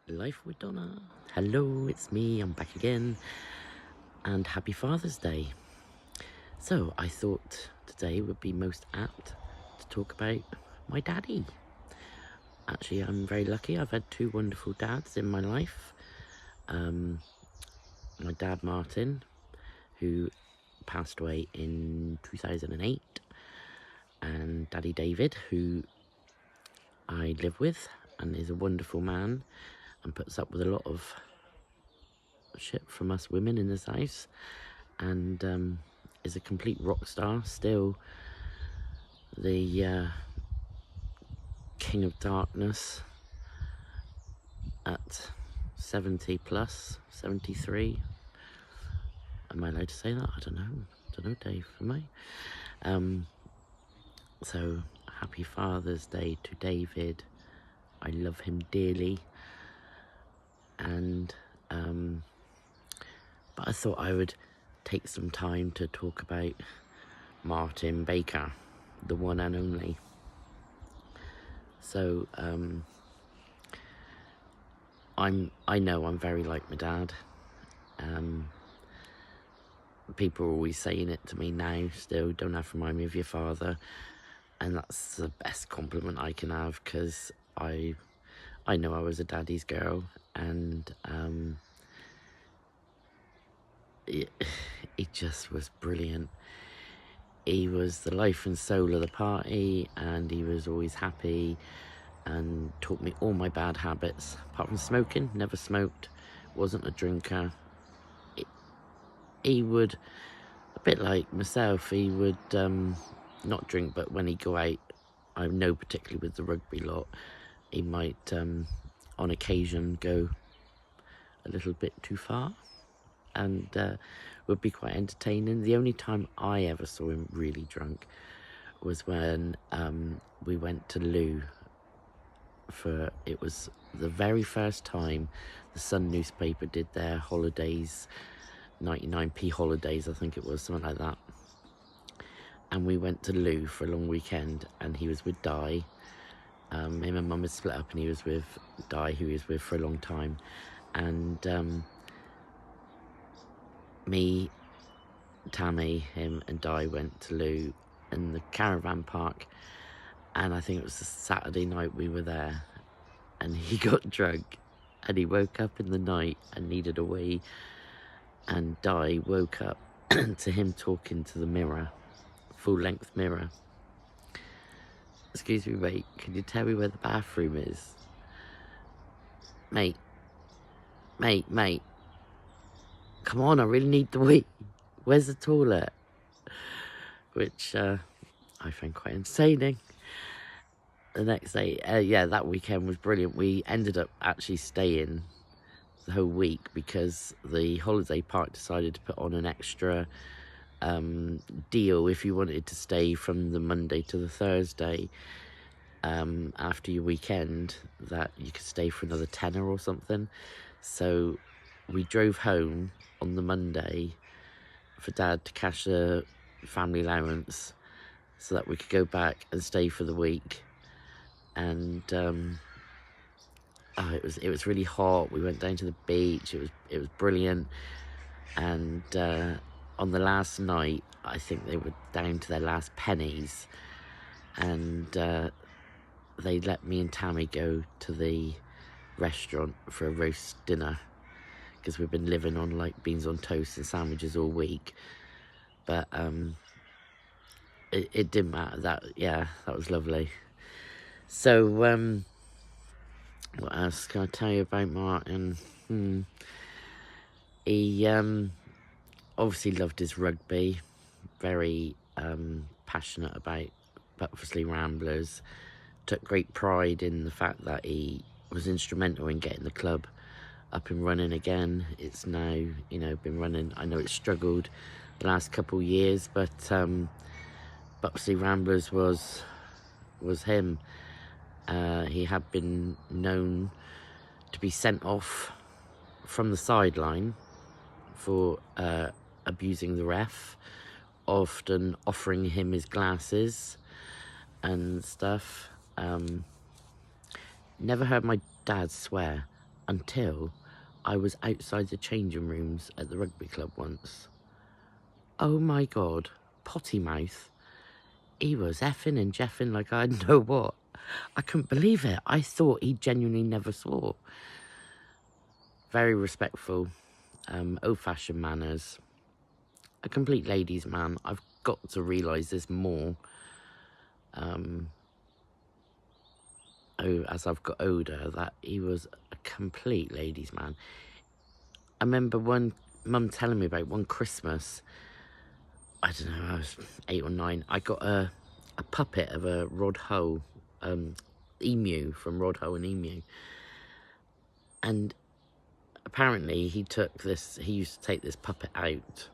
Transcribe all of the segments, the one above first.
Life with Donna. Hello, it's me, I'm back again, and happy Father's Day. So, I thought today would be most apt to talk about my daddy. Actually, I'm very lucky, I've had two wonderful dads in my life. My dad Martin, who passed away in 2008, and Daddy David, who I live with and is a wonderful man and puts up with a lot of shit from us women in this house, and is a complete rock star, still the king of darkness at 70 plus, 73. Am I allowed to say that? I don't know, Dave, am I? So happy Father's Day to David. I love him dearly, and but I thought I would take some time to talk about Martin Baker, the one and only. So I know I'm very like my dad. People are always saying it to me now still, don't have to remind me of your father, and that's the best compliment I can have, because I know I was a daddy's girl, and it just was brilliant. He was the life and soul of the party, and he was always happy and taught me all my bad habits. Apart from smoking, never smoked, wasn't a drinker. He would, a bit like myself, he would not drink, but when he'd go out, I know particularly with the rugby lot, he might on occasion go a little bit too far, and would be quite entertaining. The only time I ever saw him really drunk was when we went to Lou for, it was the very first time the Sun newspaper did their holidays, 99p holidays, I think it was, something like that. And we went to Lou for a long weekend, and he was with Di. Him and Mum had split up, and he was with Di, who he was with for a long time. And me, Tammy, him and Di went to Lou in the caravan park, and I think it was the Saturday night we were there, and he got drunk, and he woke up in the night and needed a wee, and Di woke up to him talking to the mirror, full-length mirror. Excuse me, mate, can you tell me where the bathroom is? Mate, come on, I really need the wee. Where's the toilet? Which I found quite entertaining. The next day, that weekend was brilliant. We ended up actually staying the whole week because the holiday park decided to put on an extra deal if you wanted to stay from the Monday to the Thursday after your weekend, that you could stay for another tenner or something. So we drove home on the Monday for Dad to cash the family allowance so that we could go back and stay for the week. And it was really hot. We went down to the beach. It was brilliant. And on the last night, I think they were down to their last pennies, and they let me and Tammy go to the restaurant for a roast dinner, because we've been living on like beans on toast and sandwiches all week. But it didn't matter. That was lovely. So what else can I tell you about Martin? He obviously loved his rugby, very passionate about Buckfordsley Ramblers, took great pride in the fact that he was instrumental in getting the club up and running again. It's now, been running. I know it's struggled the last couple of years, but Buckfordsley Ramblers was him. He had been known to be sent off from the sideline for abusing the ref, often offering him his glasses and stuff. Never heard my dad swear. until I was outside the changing rooms at the rugby club once. Oh my God, potty mouth. He was effing and jeffing like I know what. I couldn't believe it. I thought he genuinely never swore. Very respectful, old-fashioned manners. A complete ladies' man. I've got to realise this more as I've got older, that he was a complete ladies' man. I remember Mum telling me about one Christmas, I don't know, I was 8 or 9, I got a puppet of a Rod Hull emu from Rod Hull and Emu. And apparently he used to take this puppet out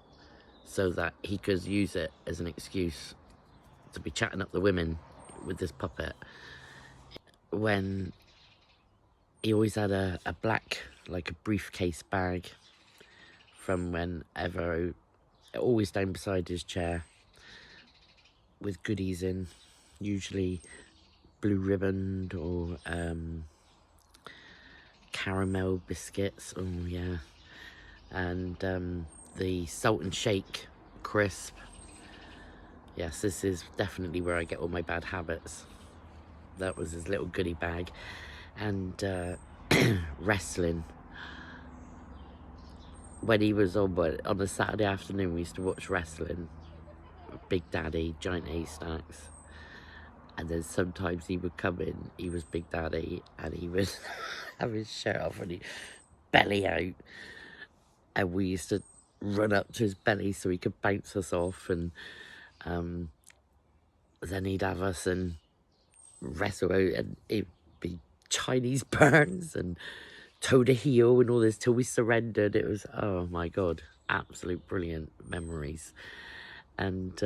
so that he could use it as an excuse to be chatting up the women with this puppet. When he always had a black, like a briefcase bag from whenever, always down beside his chair with goodies in, usually blue ribboned or caramel biscuits, oh yeah, and the salt and shake crisp. Yes, this is definitely where I get all my bad habits. That was his little goodie bag. And wrestling. When he was on a Saturday afternoon, we used to watch wrestling. Big Daddy, Giant Haystacks. And then sometimes he would come in, he was Big Daddy, and he would have his shirt off and he'd belly out. And we used to run up to his belly so he could bounce us off. And then he'd have us and wrestle out, and it'd be Chinese burns and toe to heel and all this till we surrendered. It was, oh my God, absolute brilliant memories. And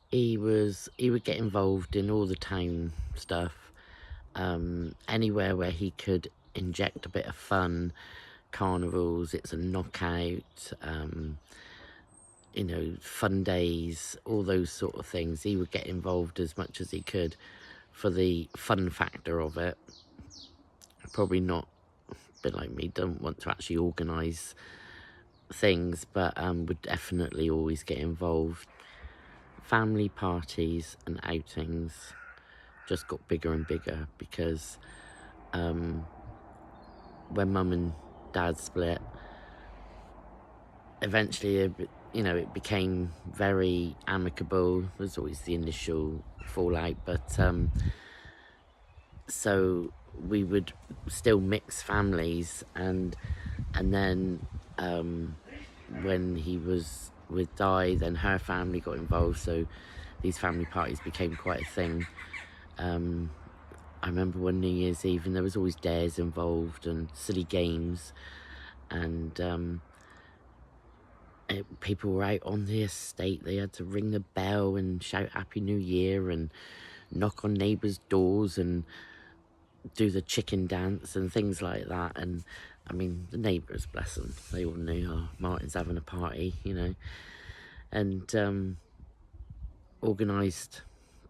he would get involved in all the town stuff, anywhere where he could inject a bit of fun. Carnivals, It's a Knockout, you know, fun days, all those sort of things. He would get involved as much as he could for the fun factor of it. Probably not a bit like me, don't want to actually organise things, but would definitely always get involved. Family parties and outings just got bigger and bigger because when Mum and Dad split, eventually, you know, it became very amicable. There's always the initial fallout, but so we would still mix families, and then when he was with Di, then her family got involved, so these family parties became quite a thing. I remember one New Year's Eve and there was always dares involved and silly games, and people were out on the estate. They had to ring the bell and shout Happy New Year and knock on neighbours' doors and do the chicken dance and things like that. And I mean, the neighbours, bless them, they all knew, oh, Martin's having a party, you know. And organised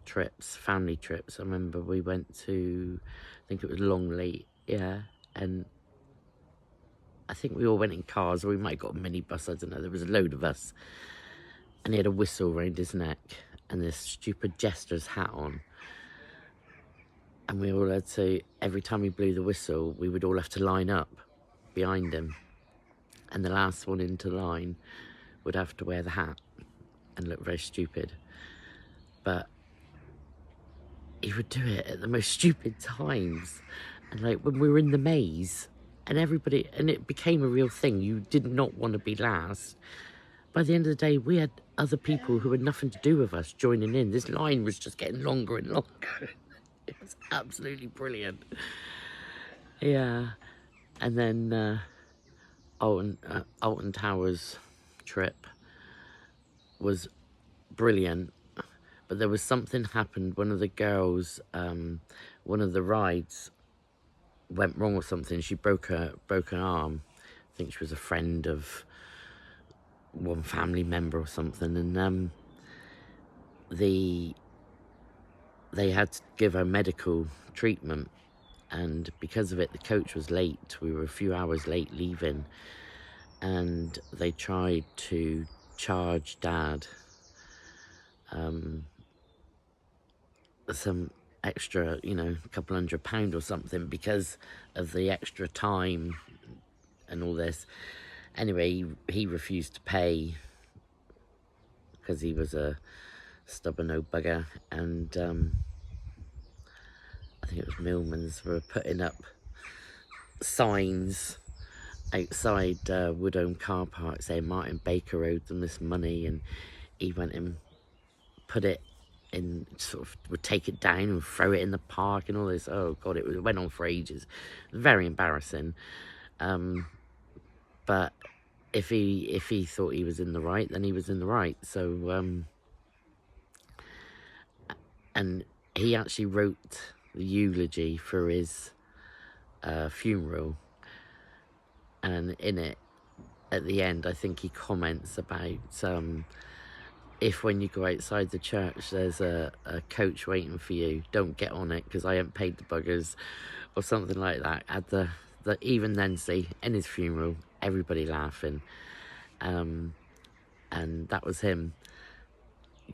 trips, family trips. I remember we went to, I think it was Longleat, yeah, and I think we all went in cars, or we might have got a minibus, I don't know. There was a load of us, and he had a whistle round his neck and this stupid jester's hat on, and we all had to, every time he blew the whistle, we would all have to line up behind him, and the last one into line would have to wear the hat and look very stupid. But he would do it at the most stupid times, and like when we were in the maze, and everybody, and it became a real thing. You did not want to be last. By the end of the day, we had other people who had nothing to do with us joining in. This line was just getting longer and longer. It was absolutely brilliant. Yeah. And then Alton Towers trip was brilliant. But there was something happened. One of the girls, one of the rides went wrong or something. She broke her arm. I think she was a friend of one family member or something. And they had to give her medical treatment, and because of it the coach was late. We were a few hours late leaving, and they tried to charge Dad some extra, you know, a couple £100 or something because of the extra time and all this. Anyway, he refused to pay because he was a stubborn old bugger, and I think it was Millman's were putting up signs outside Woodhome car park saying Martin Baker owed them this money, and he went and put it in, sort of would take it down and throw it in the park and all this. Oh God, it went on for ages. Very embarrassing. But if he thought he was in the right, then he was in the right. So and he actually wrote the eulogy for his funeral, and in it, at the end, I think he comments about if when you go outside the church there's a coach waiting for you, don't get on it because I haven't paid the buggers, or something like that. At the even then, see, in his funeral, everybody laughing, and that was him.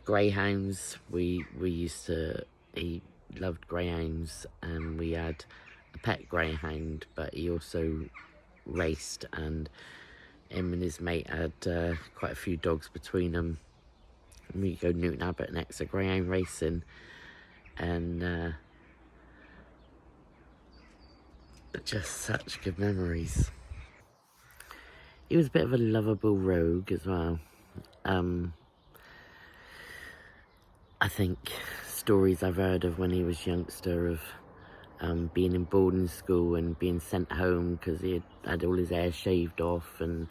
Greyhounds, we used to, he loved greyhounds, and we had a pet greyhound, but he also raced, and him and his mate had quite a few dogs between them. And we go Newton Abbot and Exeter greyhound racing, and just such good memories. He was a bit of a lovable rogue as well. I think stories I've heard of when he was youngster of being in boarding school and being sent home because he had all his hair shaved off, and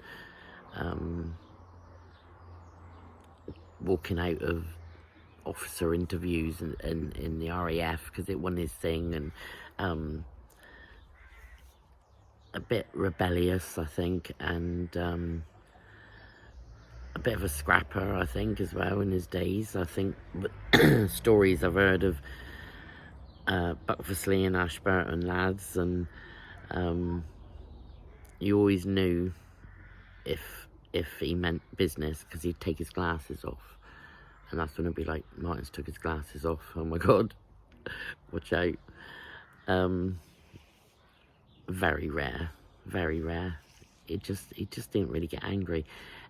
walking out of officer interviews and in the RAF because it wasn't his thing, and a bit rebellious, I think, and a bit of a scrapper, I think, as well in his days. I think stories I've heard of Buckfordsley and Ashburton lads, and you always knew if he meant business because he'd take his glasses off, and that's when it'd be like, Martin's took his glasses off, oh my God, watch out. Very rare, very rare. He just didn't really get angry,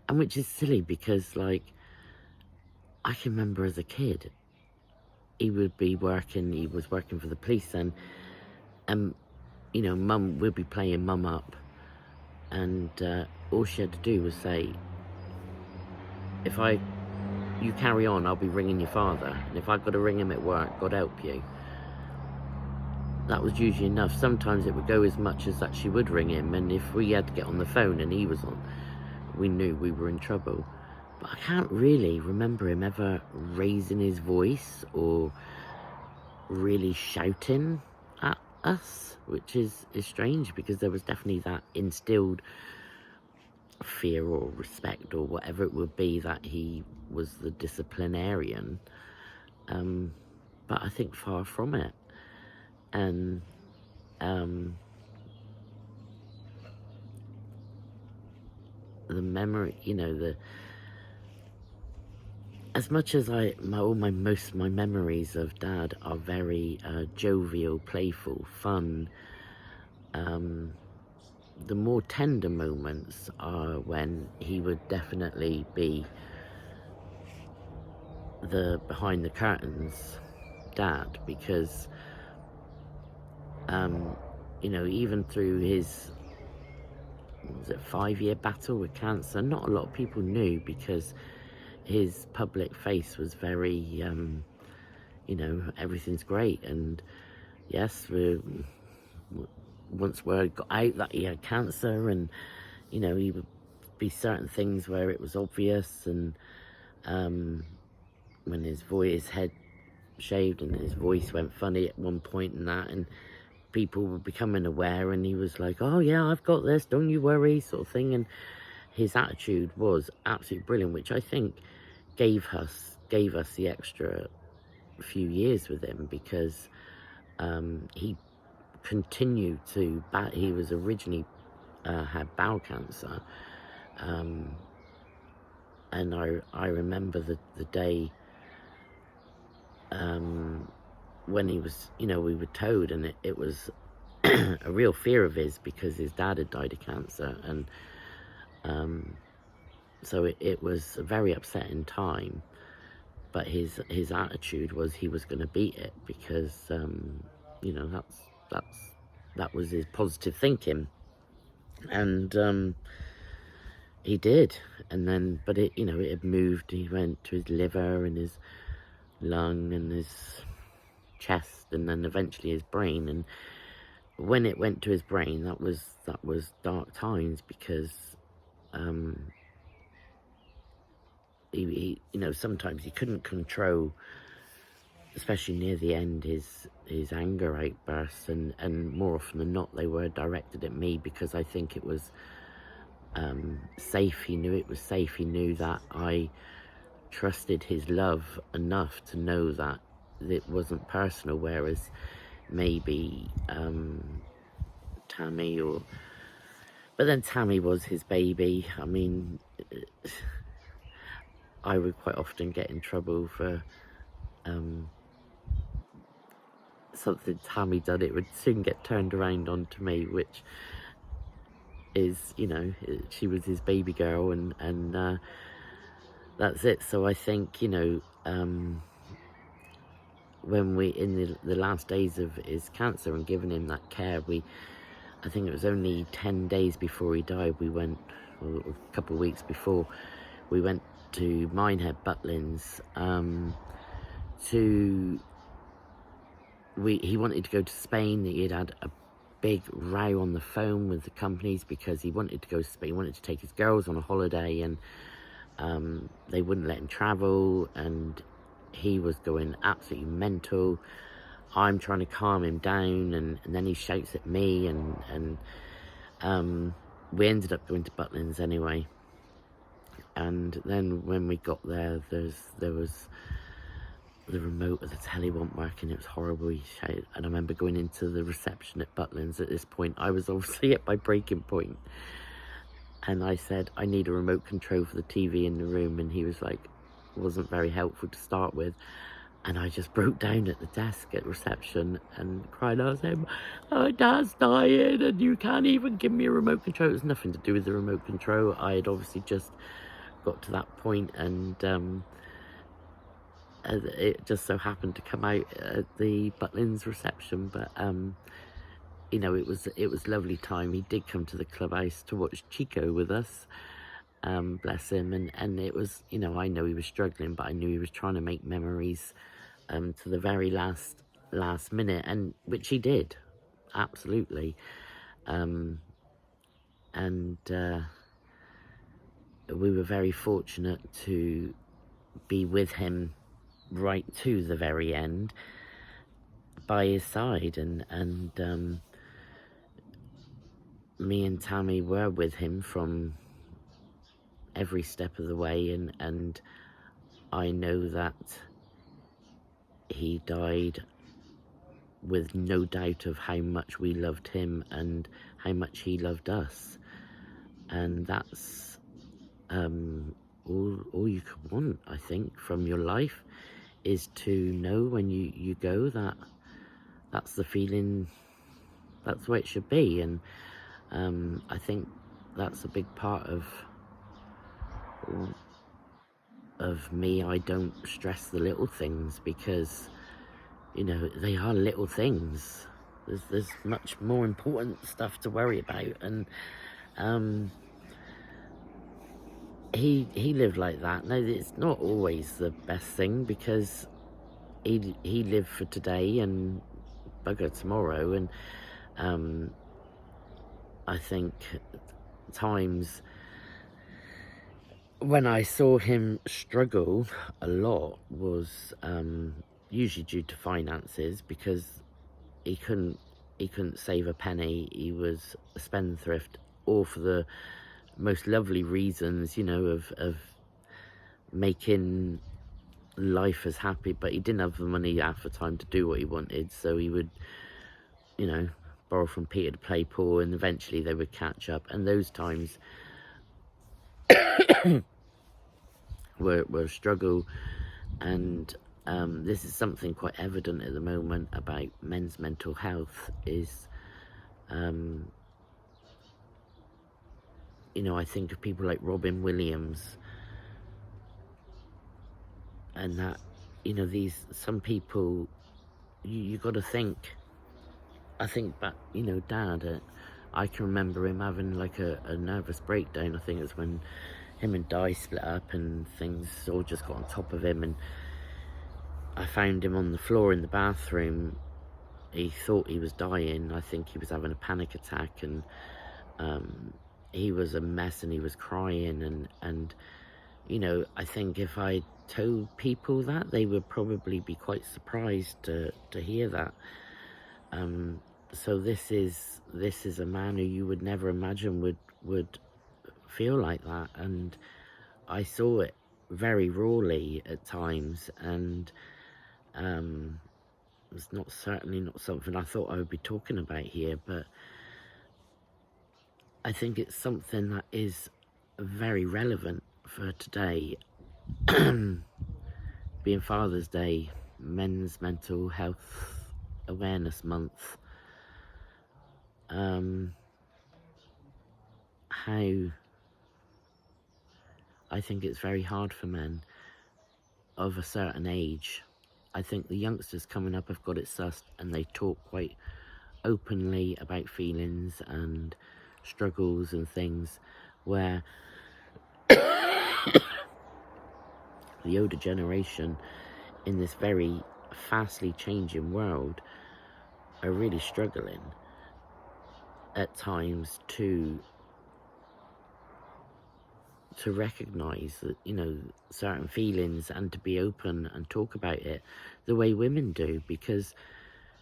and which is silly because, like, I can remember as a kid, he was working for the police, and you know, Mum would be playing Mum up, and all she had to do was say, if you carry on, I'll be ringing your father, and if I've got to ring him at work, God help you. That was usually enough. Sometimes it would go as much as that she would ring him, and if we had to get on the phone and he was on, we knew we were in trouble. But I can't really remember him ever raising his voice or really shouting at us, which is strange because there was definitely that instilled fear or respect or whatever it would be that he was the disciplinarian. But I think far from it. And the memory, you know, as much as most of my memories of Dad are very jovial, playful, fun, the more tender moments are when he would definitely be the behind the curtains Dad, because you know, even through his 5-year battle with cancer, not a lot of people knew because his public face was very, you know, everything's great, and yes, once word got out that he had cancer, and you know, he would be certain things where it was obvious, and when his head shaved and his voice went funny at one point and that, and people were becoming aware, and he was like, oh yeah, I've got this, don't you worry, sort of thing. And his attitude was absolutely brilliant, which I think gave us the extra few years with him, because he continued to he was originally had bowel cancer, and I remember the day when he was, we were told, and it was a real fear of his, because his dad had died of cancer, and so it was a very upsetting time. But his attitude was he was going to beat it, because that was his positive thinking, and he did. And then, but it had moved. He went to his liver and his lung and his chest, and then eventually his brain. And when it went to his brain, that was dark times, because he sometimes he couldn't control, especially near the end, his anger outbursts, and more often than not they were directed at me, because I think it was safe. He knew it was safe. He knew that I trusted his love enough to know that it wasn't personal, whereas maybe Tammy, but then Tammy was his baby. I mean, I would quite often get in trouble for something Tammy done. It would soon get turned around onto me, which is, she was his baby girl, and that's it. So I think, when we, in the last days of his cancer and giving him that care, I think it was only 10 days before he died, we went, or a couple of weeks before, we went to Minehead, Butlins, he wanted to go to Spain. He had a big row on the phone with the companies, because he wanted to go to Spain. He wanted to take his girls on a holiday, and they wouldn't let him travel, and he was going absolutely mental. I'm trying to calm him down, and then he shouts at me, and we ended up going to Butlins anyway. And then when we got there, there was the remote of the telly wasn't working. It was horrible. He shouted, and I remember going into the reception at Butlins. At this point, I was obviously at my breaking point, and I said, I need a remote control for the TV in the room, and he was like, wasn't very helpful to start with. And I just broke down at the desk at reception and cried out, saying, "Oh, Dad's dying, and you can't even give me a remote control." It was nothing to do with the remote control. I had obviously just got to that point, and it just so happened to come out at the Butlins reception. But it was lovely time. He did come to the clubhouse to watch Chico with us, bless him, and it was, I know he was struggling, but I knew he was trying to make memories to the very last minute, and which he did, absolutely. And we were very fortunate to be with him right to the very end, by his side, and me and Tammy were with him from every step of the way, and I know that he died with no doubt of how much we loved him and how much he loved us, and that's all you could want, I think, from your life, is to know when you go that that's the feeling, that's the way it should be. And I think that's a big part of me. I don't stress the little things, because they are little things. There's much more important stuff to worry about, and he lived like that. Now, it's not always the best thing, because he lived for today and bugger tomorrow, and I think times when I saw him struggle a lot was usually due to finances, because he couldn't save a penny. He was a spendthrift, all for the most lovely reasons, of making life as happy, but he didn't have the money half the time to do what he wanted, so he would, you know, borrow from Peter to play Paul, and eventually they would catch up, and those times were a struggle. And this is something quite evident at the moment about men's mental health is, you know, I think of people like Robin Williams, and that, you know, some people, you got to think. I think back, you know, Dad, I can remember him having like a nervous breakdown. I think it was when him and Di split up and things all just got on top of him, and I found him on the floor in the bathroom. He thought he was dying. I think he was having a panic attack, and he was a mess, and he was crying, and you know, I think if I told people that, they would probably be quite surprised to hear that. So this is a man who you would never imagine would feel like that, and I saw it very rawly at times, and it's certainly not something I thought I would be talking about here, but I think it's something that is very relevant for today, being Father's Day, Men's Mental Health Awareness Month. How I think it's very hard for men of a certain age. I think the youngsters coming up have got it sussed, and they talk quite openly about feelings and struggles and things, where the older generation in this very fastly changing world are really struggling at times to recognize that, you know, certain feelings, and to be open and talk about it the way women do, because,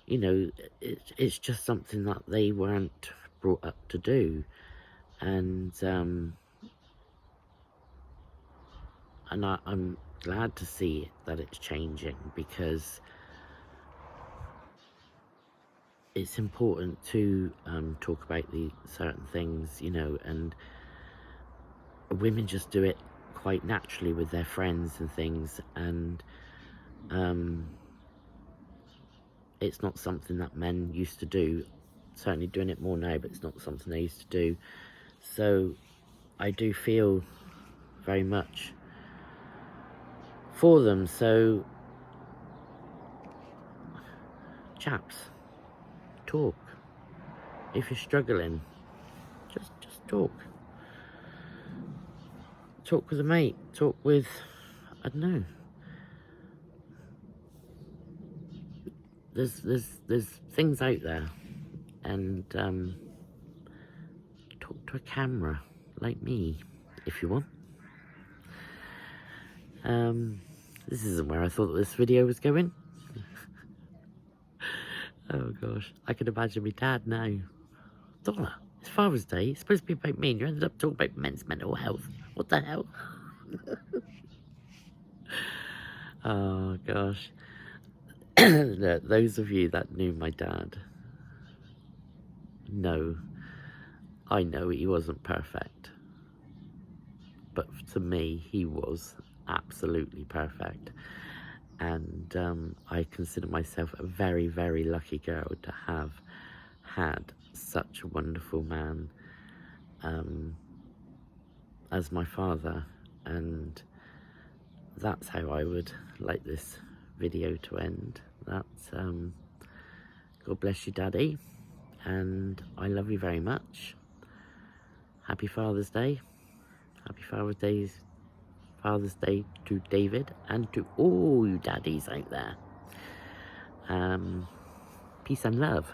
you know, it's just something that they weren't brought up to do. And I'm glad to see that it's changing, because it's important to talk about the certain things, you know, and women just do it quite naturally with their friends and things, and it's not something that men used to do. Certainly doing it more now, but it's not something they used to do. So I do feel very much for them. So chaps, talk. If you're struggling, just talk. Talk with a mate. Talk with, I don't know. There's things out there, and talk to a camera like me if you want. This isn't where I thought this video was going. Oh gosh, I can imagine my dad now. Donna, it's Father's Day. It's supposed to be about me, and you ended up talking about men's mental health. What the hell? Oh gosh. Those of you that knew my dad know, I know he wasn't perfect, but to me he was absolutely perfect. And I consider myself a very, very lucky girl to have had such a wonderful man as my father, and that's how I would like this video to end. That's God bless you, Daddy, and I love you very much. Happy Father's Day. Happy Father's Day to David, and to all you daddies out there. Peace and love.